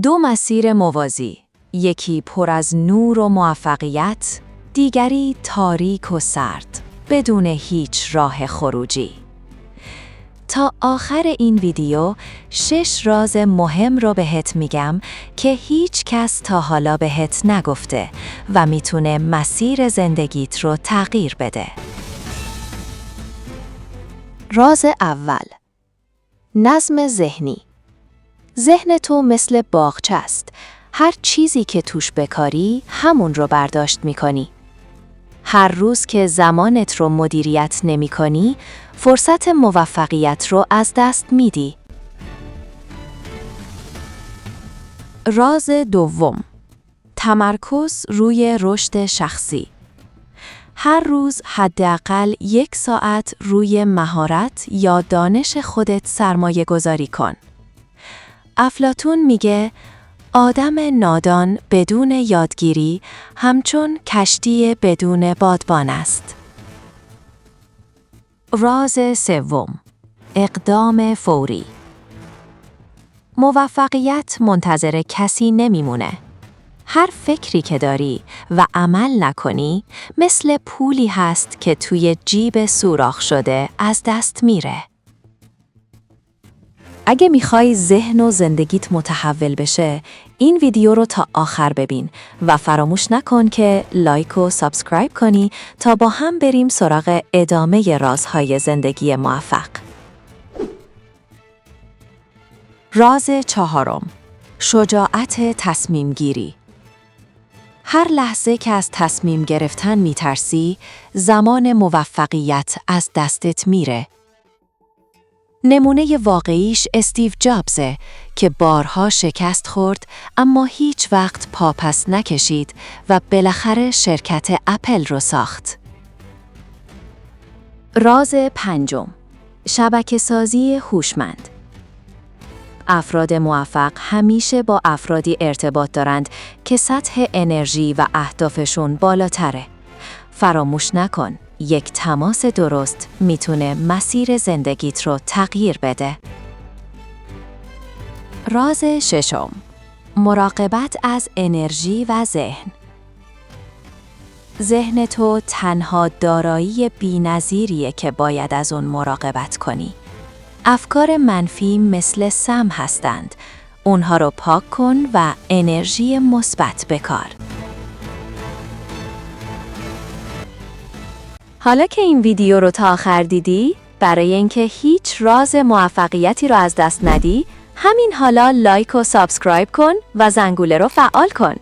دو مسیر موازی، یکی پر از نور و موفقیت، دیگری تاریک و سرد، بدون هیچ راه خروجی. تا آخر این ویدیو 6 راز مهم رو بهت میگم که هیچ کس تا حالا بهت نگفته و میتونه مسیر زندگیت رو تغییر بده. راز اول، نظم ذهنی. ذهن تو مثل باغچه است. هر چیزی که توش بکاری همون رو برداشت میکنی. هر روز که زمانت رو مدیریت نمی کنی، فرصت موفقیت رو از دست میدی. راز دوم، تمرکز روی رشد شخصی. هر روز حداقل 1 ساعت روی مهارت یا دانش خودت سرمایه گذاری کن. افلاطون میگه آدم نادان بدون یادگیری همچون کشتی بدون بادبان است. راز سوم، اقدام فوری. موفقیت منتظر کسی نمیمونه. هر فکری که داری و عمل نکنی مثل پولی هست که توی جیب سوراخ شده از دست میره. اگه میخوای ذهن و زندگیت متحول بشه، این ویدیو رو تا آخر ببین و فراموش نکن که لایک و سابسکرایب کنی تا با هم بریم سراغ ادامه رازهای زندگی موفق. راز چهارم، شجاعت تصمیم گیری. هر لحظه که از تصمیم گرفتن میترسی، زمان موفقیت از دستت میره. نمونه واقعیش استیو جابزه که بارها شکست خورد اما هیچ وقت پاپس نکشید و بالاخره شرکت اپل رو ساخت. راز پنجم، شبکه‌سازی هوشمند. افراد موفق همیشه با افرادی ارتباط دارند که سطح انرژی و اهدافشون بالاتره. فراموش نکن، یک تماس درست میتونه مسیر زندگیت رو تغییر بده. راز ششم، مراقبت از انرژی و ذهن. ذهن تو تنها دارایی بی‌نظیریه که باید از اون مراقبت کنی. افکار منفی مثل سم هستند. اونها رو پاک کن و انرژی مثبت بکار. حالا که این ویدیو رو تا آخر دیدی، برای اینکه هیچ راز موفقیتی رو از دست ندی، همین حالا لایک و سابسکرایب کن و زنگوله رو فعال کن.